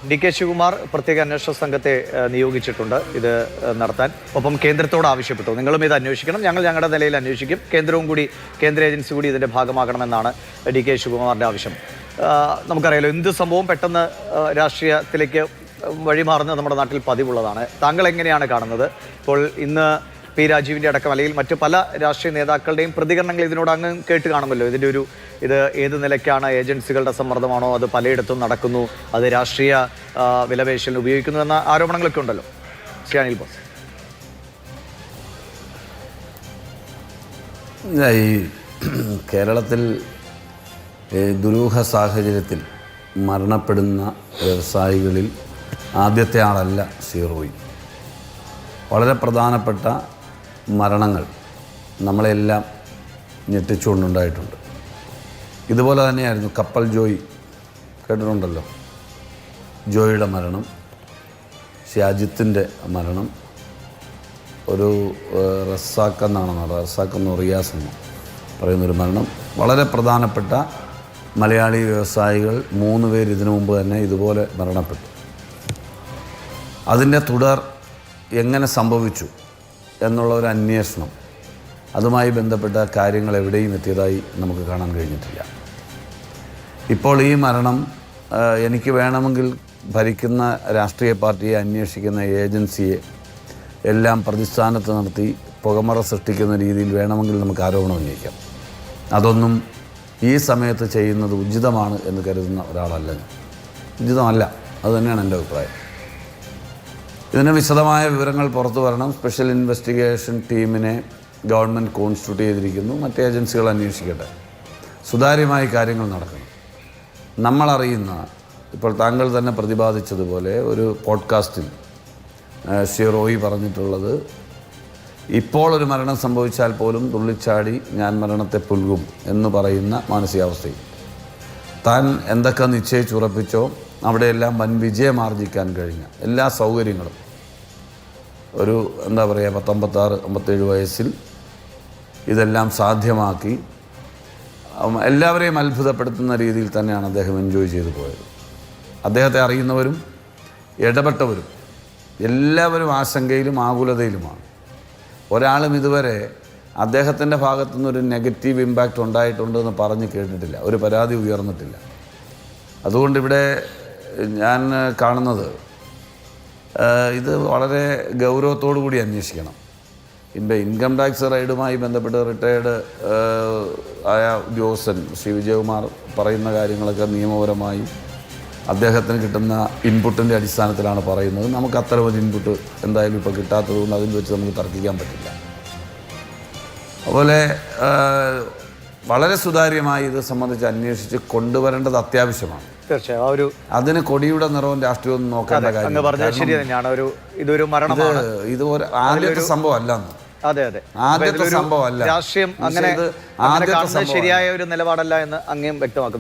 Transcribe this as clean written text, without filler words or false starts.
DK. Shivakumar പ്രത്യേക അന്വേഷണ സംഘത്തെ നിയോഗിച്ചിട്ടുണ്ട് ഇത് നടത്താൻ. ഒപ്പം കേന്ദ്രത്തോട് ആവശ്യപ്പെട്ടു, നിങ്ങളും ഇത് അന്വേഷിക്കണം, ഞങ്ങൾ ഞങ്ങളുടെ നിലയിൽ അന്വേഷിക്കും, കേന്ദ്ര ഏജൻസി കൂടി ഇതിൻ്റെ ഭാഗമാകണമെന്നാണ് ഡി.കെ. ശിവകുമാറിൻ്റെ ആവശ്യം. നമുക്കറിയാലോ, എന്ത് സംഭവം പെട്ടെന്ന് രാഷ്ട്രീയത്തിലേക്ക് വഴിമാറുന്നത് നമ്മുടെ നാട്ടിൽ പതിവുള്ളതാണ്. താങ്കൾ എങ്ങനെയാണ് കാണുന്നത്? ഇപ്പോൾ ഇന്ന് പി രാജീവിൻ്റെ അടക്കം അല്ലെങ്കിൽ മറ്റു പല രാഷ്ട്രീയ നേതാക്കളുടെയും പ്രതികരണങ്ങൾ ഇതിനോട് അങ്ങ് കേട്ട് കാണുമല്ലോ. ഇത് ഏത് നിലയ്ക്കാണ്? ഏജൻസികളുടെ സമ്മർദ്ദമാണോ? അത് പലയിടത്തും നടക്കുന്നു, അത് രാഷ്ട്രീയ വിലപേശലിന് ഉപയോഗിക്കുന്നു എന്ന ആരോപണങ്ങളൊക്കെ ഉണ്ടല്ലോ. ശ്രീ അനിൽ ബോസ്, ഈ കേരളത്തിൽ ദുരൂഹ സാഹചര്യത്തിൽ മരണപ്പെടുന്ന വ്യവസായികളിൽ ആദ്യത്തെ ആളല്ല ശ്രീ റോയി. വളരെ പ്രധാനപ്പെട്ട മരണങ്ങൾ നമ്മളെല്ലാം ഞെട്ടിച്ചുകൊണ്ടുണ്ടായിട്ടുണ്ട്. ഇതുപോലെ തന്നെയായിരുന്നു കപ്പൽ ജോയി, കേട്ടിട്ടുണ്ടല്ലോ, ജോയിയുടെ മരണം, ഷാജിത്തിൻ്റെ മരണം, ഒരു റസാക്കെന്നോ റിയാസ് എന്നോ പറയുന്നൊരു മരണം. വളരെ പ്രധാനപ്പെട്ട മലയാളി വ്യവസായികൾ 3 പേര് ഇതിനു മുമ്പ് തന്നെ ഇതുപോലെ മരണപ്പെട്ടു. അതിൻ്റെ തുടർ എങ്ങനെ സംഭവിച്ചു എന്നുള്ള ഒരു അന്വേഷണം, അതുമായി ബന്ധപ്പെട്ട കാര്യങ്ങൾ എവിടെയും എത്തിയതായി നമുക്ക് കാണാൻ കഴിഞ്ഞിട്ടില്ല. ഇപ്പോൾ ഈ മരണം എനിക്ക് വേണമെങ്കിൽ ഭരിക്കുന്ന രാഷ്ട്രീയ പാർട്ടിയെ, അന്വേഷിക്കുന്ന ഏജൻസിയെ എല്ലാം പ്രതിസ്ഥാനത്ത് നിർത്തി പുകമറ സൃഷ്ടിക്കുന്ന രീതിയിൽ വേണമെങ്കിൽ നമുക്ക് ആരോപണം ഉന്നയിക്കാം. അതൊന്നും ഈ സമയത്ത് ചെയ്യുന്നത് ഉചിതമാണ് എന്ന് കരുതുന്ന ഒരാളല്ല ഞാൻ. ഉചിതമല്ല, അതുതന്നെയാണ് എൻ്റെ അഭിപ്രായം. ഇതിന് വിശദമായ വിവരങ്ങൾ പുറത്തു വരണം. സ്പെഷ്യൽ ഇൻവെസ്റ്റിഗേഷൻ ടീമിനെ ഗവൺമെൻറ് കോൺസ്റ്റിറ്റ്യൂട്ട് ചെയ്തിരിക്കുന്നു. മറ്റ് ഏജൻസികൾ അന്വേഷിക്കട്ടെ. സുതാര്യമായി കാര്യങ്ങൾ നടക്കണം. നമ്മളറിയുന്ന, ഇപ്പോൾ താങ്കൾ തന്നെ പ്രതിപാദിച്ചതുപോലെ ഒരു പോഡ്കാസ്റ്റിൽ ശ്രീ റോയി പറഞ്ഞിട്ടുള്ളത്, ഇപ്പോൾ ഒരു മരണം സംഭവിച്ചാൽ പോലും തുള്ളിച്ചാടി ഞാൻ മരണത്തെ പുൽകും എന്ന് പറയുന്ന മാനസികാവസ്ഥയിൽ താൻ എന്തൊക്കെ നിശ്ചയിച്ചുറപ്പിച്ചോ അവിടെയെല്ലാം വൻ വിജയമാർജിക്കാൻ കഴിഞ്ഞ എല്ലാ സൗകര്യങ്ങളും ഒരു 56-57 വയസ്സിൽ ഇതെല്ലാം സാധ്യമാക്കി എല്ലാവരെയും അത്ഭുതപ്പെടുത്തുന്ന രീതിയിൽ തന്നെയാണ് അദ്ദേഹം എൻജോയ് ചെയ്തു പോയത്. അദ്ദേഹത്തെ അറിയുന്നവരും ഇടപെട്ടവരും എല്ലാവരും ആശങ്കയിലും ആകുലതയിലുമാണ്. ഒരാളും ഇതുവരെ അദ്ദേഹത്തിൻ്റെ ഭാഗത്തുനിന്നൊരു നെഗറ്റീവ് ഇമ്പാക്റ്റ് ഉണ്ടായിട്ടുണ്ടെന്ന് പറഞ്ഞ് കേട്ടിട്ടില്ല, ഒരു പരാതി ഉയർന്നിട്ടില്ല. അതുകൊണ്ട് ഇവിടെ ഞാൻ കാണുന്നത്, ഇത് വളരെ ഗൗരവത്തോടു കൂടി അന്വേഷിക്കണം. ഇൻകം ടാക്സ് റൈഡുമായി ബന്ധപ്പെട്ട് റിട്ടയേർഡ് ആയ ഉദ്യോഗസ്ഥൻ ശ്രീ വിജയകുമാർ പറയുന്ന കാര്യങ്ങളൊക്കെ നിയമപരമായി അദ്ദേഹത്തിന് കിട്ടുന്ന ഇൻപുട്ടിൻ്റെ അടിസ്ഥാനത്തിലാണ് പറയുന്നത്. നമുക്ക് അത്തരമൊരു ഇൻപുട്ട് എന്തായാലും ഇപ്പോൾ കിട്ടാത്തതുകൊണ്ട് അതിൽ വെച്ച് നമുക്ക് തർക്കിക്കാൻ പറ്റില്ല. അതുപോലെ വളരെ സുതാര്യമായി ഇത് സംബന്ധിച്ച് അന്വേഷിച്ച് കൊണ്ടുവരേണ്ടത് അത്യാവശ്യമാണ്. തീർച്ചയായും അതിന് കൊടിയുടെ നിറവും രാഷ്ട്രീയവും നോക്കേണ്ട കാര്യം. ഇത് ആദ്യത്തെ സംഭവം അല്ല. ആദ്യത്തെ സംഭവം അല്ല. രാഷ്ട്രീയം അങ്ങനെ ശരിയായ ഒരു നിലപാടല്ല എന്ന് അങ്ങേയും വ്യക്തമാക്കുന്നു.